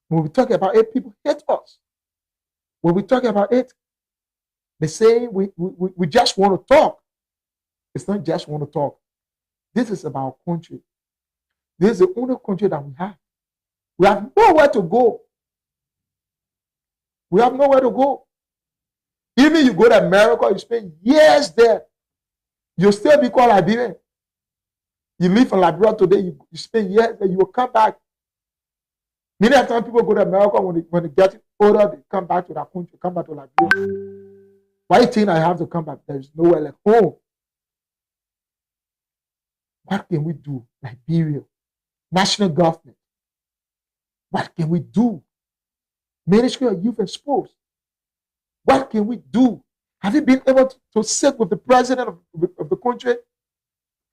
When we talk about it, people hate us. When we talk about it, They're saying we just want to talk. It's not just want to talk. This is about country. This is the only country that we have. We have nowhere to go. We have nowhere to go. Even you go to America, you spend years there. You'll still be called Liberian. You live in Liberia today, you spend years there, you will come back. Many times people go to America when they get older, they come back to their country, come back to Liberia. Why do you think I have to come back? There is nowhere like home. What can we do? Liberia, national government. What can we do? Ministry of Youth and Sports. What can we do? Have you been able to sit with the president of the country?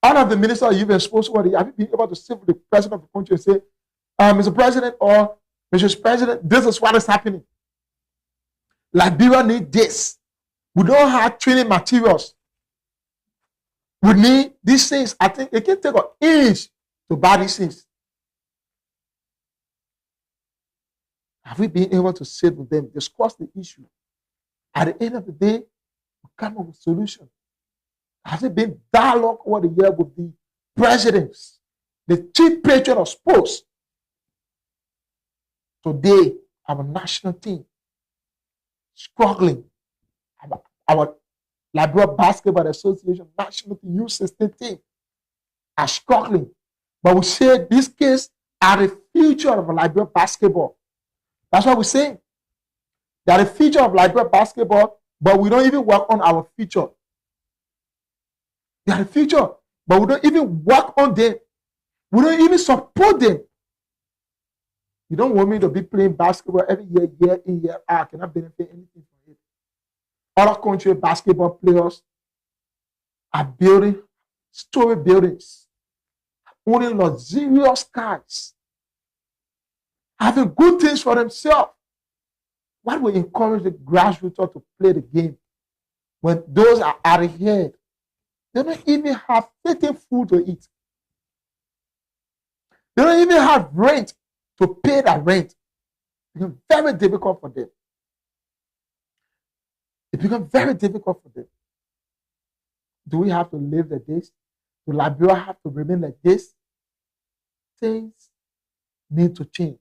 Out of the minister of Youth and Sports, have you been able to sit with the president of the country and say, Mr. President or Mrs. President, this is what is happening. Liberia needs this. We don't have training materials. We need these things. I think it can take an inch to buy these things. Have we been able to sit with them, discuss the issue? At the end of the day, we come up with a solution. Has it been dialogue over the year with the presidents, the chief patron of sports? Today, our national team struggling. Our Liberia Basketball Association national team, U16 team are struggling. But we say these kids are the future of Liberia basketball. That's what we say. They are the future of Liberia basketball, but we don't even work on our future. They are the future, but we don't even work on them. We don't even support them. You don't want me to be playing basketball every year, year in, year out. I cannot benefit anything from it. Other country basketball players are building story buildings, owning luxurious cars, having good things for themselves. What will encourage the grassroots to play the game when those are out of here? They don't even have fitting food to eat. They don't even have rent to pay that rent. It becomes very difficult for them. It becomes very difficult for them. Do we have to live like this? Do Liberia have to remain like this? Things need to change.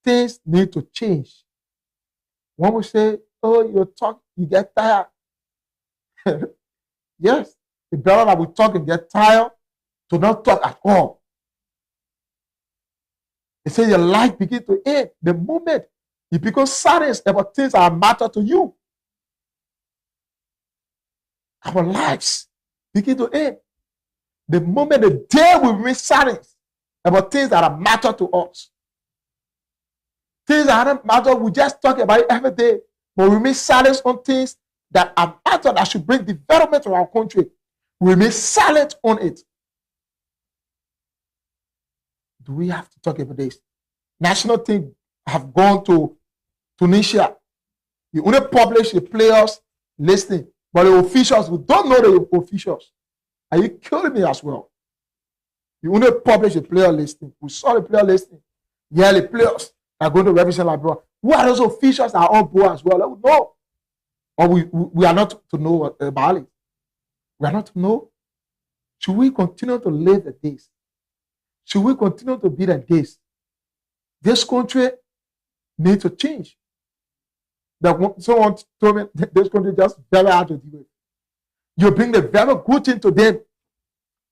Things need to change. When we say, oh, you talk, you get tired. Yes, it's better that we talk and get tired to not talk at all. They say your life begins to end the moment you become serious about things that matter to you. Our lives begin to end the moment, the day we remain silent about things that matter to us. Things that don't matter, we just talk about it every day, but we remain silent on things that are matter that should bring development to our country. We remain silent on it. Do we have to talk about this? National team have gone to Tunisia. You only publish the players listing, but the officials, we don't know the officials. Are you killing me as well? You only publish the player listing. We saw the player listing. Yeah, the players are going to represent Liberia. Who are those officials that are on board as well? Let me know. Or we are not to know about it. We are not to know. Should we continue to live like this? Should we continue to be like this? This country needs to change. Someone told me this country is just very hard to deal with. You bring the very good thing to them,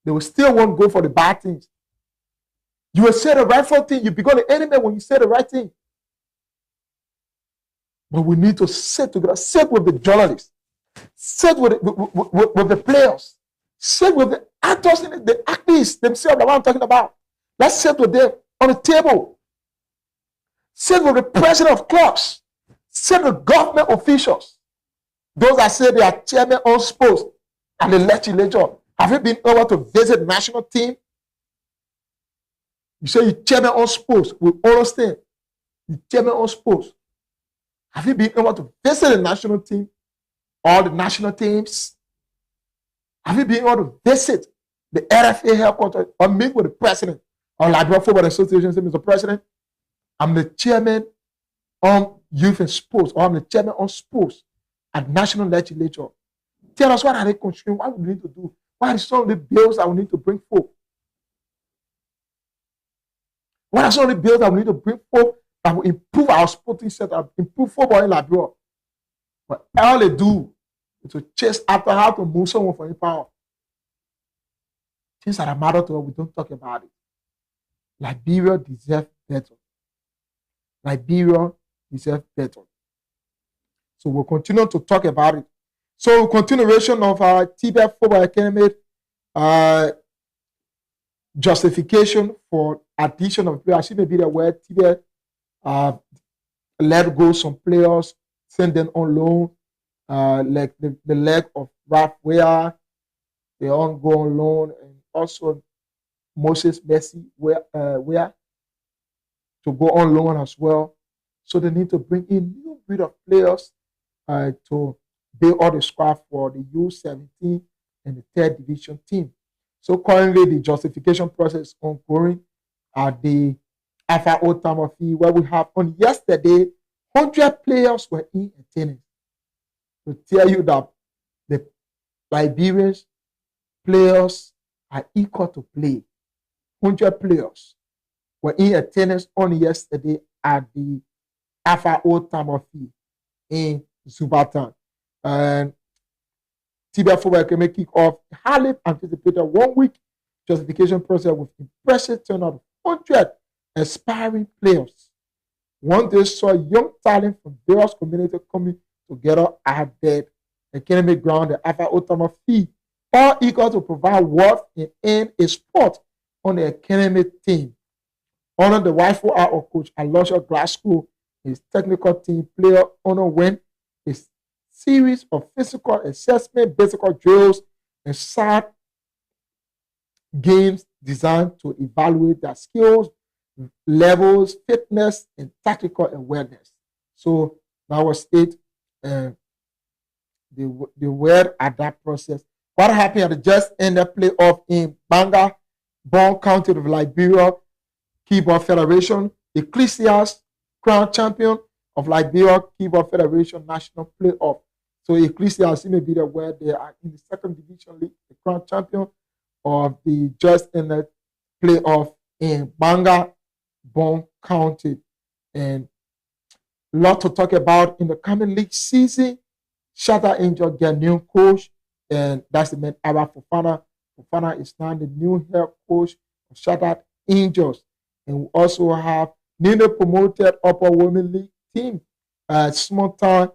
they will still won't go for the bad things. You will say the rightful thing. You become the enemy when you say the right thing. But we need to sit together, sit with the journalists, sit with the players, sit with the actors, the actors themselves, the one I'm talking about. Let's sit with them on the table. Sit with the president of clubs. Sit with government officials. Those that say they are chairman on sports and the legislature. Have you been able to visit the national team? You say you chairman on sports. We understand. You chairman on sports. Have you been able to visit the national team? All the national teams? Have you been able to visit the RFA headquarters or meet with the president or Liberia Football Association? Say, Mr. President, I'm the chairman on youth and sports, or I'm the chairman on sports. at national legislature. Tell us what are they considering, what we need to do, what are some of the bills that we need to bring forth. What are some of the bills that we need to bring forth that will improve our sporting setup, improve football in Liberia? But all they do is to chase after how to move someone from power. Things that matter to us, we don't talk about it. Liberia deserves better. Liberia deserves better. So we'll continue to talk about it. So continuation of our TBF Football Academy justification for addition of players. She may be the word TBF let go some players, send them on loan, like the leg of Ralph Ware, they all go on loan, and also Moses Messi Ware to go on loan as well. So they need to bring in new breed of players to build all the squad for the U17 and the third division team. So currently the justification process is ongoing at the FIO Tamofi, where we have on yesterday 100 players were in attendance. To tell you that the Liberians players are equal to play. 100 players were in attendance on yesterday at the FIO Tamofi in Zubatan. And TBF Football Academy kick off highly anticipated 1 week justification process with impressive turnout of 100 aspiring players. One day saw young talent from various communities coming together at the academic ground, the FIO Tamofi, all eager to provide worth in a sport on the academic team. Honor the rightful hour of Coach Alonso Glasgow, his technical team player honor win a series of physical assessment, basic drills, and short games designed to evaluate their skills, levels, fitness, and tactical awareness. So that was it. They were at that process. What happened at the just ended playoff in Banga, Bon County of Liberia, Keyboard Federation, Ecclesias, crown champion of Liberia Keyboard Federation National Playoff. So Ecclesias, you may be aware, they are in the second division league, the crown champion of the just ended playoff in Banga, Bon County. And a lot to talk about in the coming league season. Shatter Angel get new coach, and that's the man Abba Fofana. Fofana is now the new head coach of Shattered Angels. And we also have newly promoted Upper Women League team. Small Town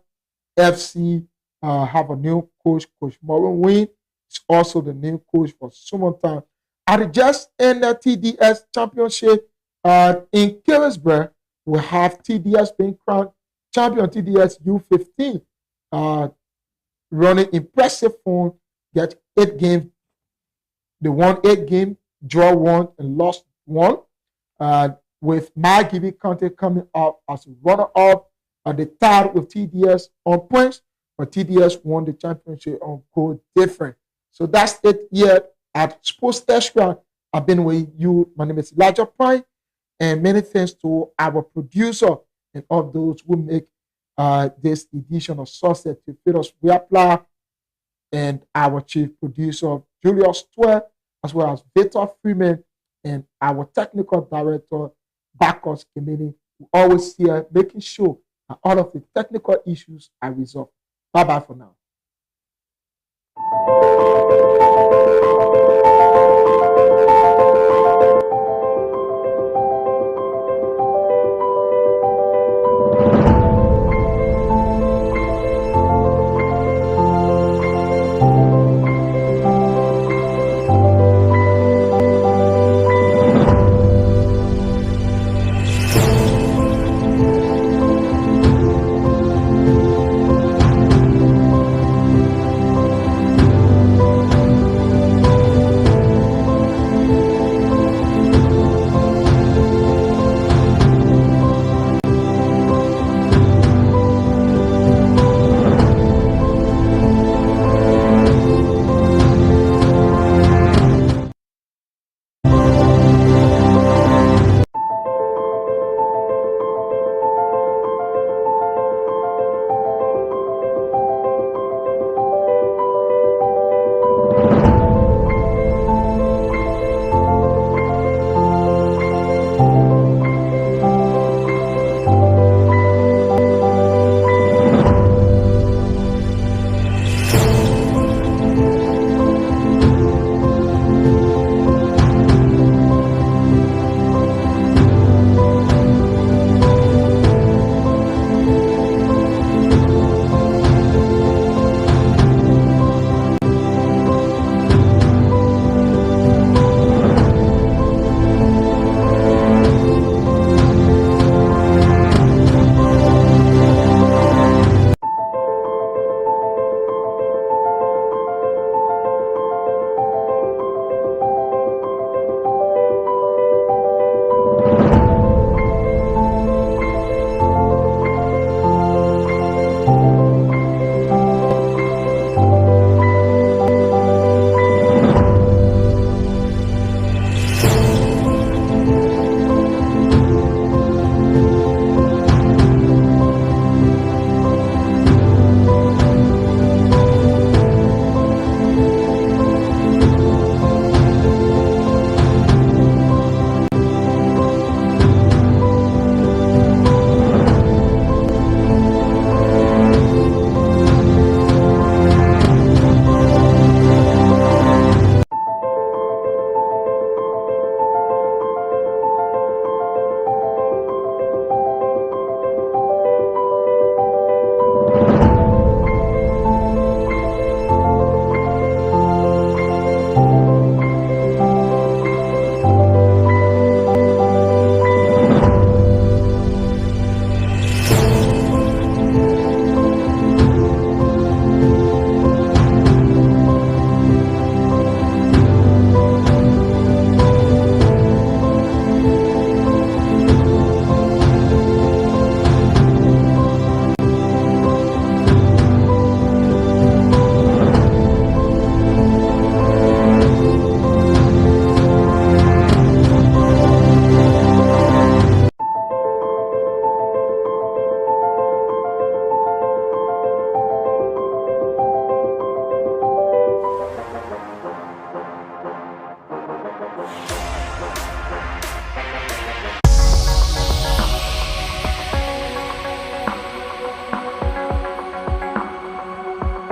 FC have a new coach, Coach Maureen Wynn. Is also the new coach for Small Town. At the just ended TDS Championship in Killisburg, we have TDS being crowned champion, TDS U15. Running impressive form, get 8 games. They won 8 games, draw 1, and lost 1. With Margibi County coming up as a runner-up at the third with TDS on points, but TDS won the championship on goal different. So that's it here at Sports Extra. I've been with you. My name is Elijah Prime, and many thanks to our producer and all those who make this edition of Sunset to Fidos Reapply, and our chief producer Julius Twell, as well as Victor Freeman, and our technical director Bacchus Kimini, who always here making sure that all of the technical issues are resolved. Bye bye for now.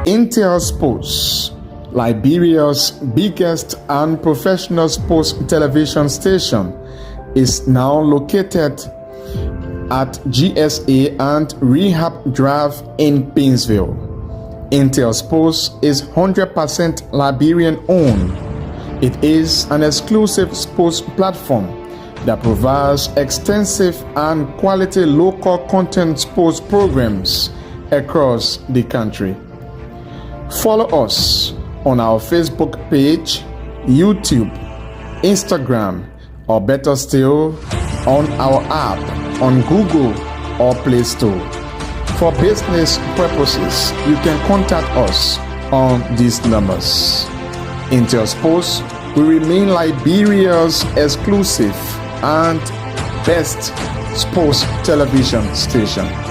Intel Sports, Liberia's biggest and professional sports television station, is now located at GSA and Rehab Drive in Painesville. Intel Sports is 100% Liberian owned. It is an exclusive sports platform that provides extensive and quality local content sports programs across the country. Follow us on our Facebook page, YouTube, Instagram, or better still, on our app on Google or Play Store. For business purposes, you can contact us on these numbers. Intel Sports will remain Liberia's exclusive and best sports television station.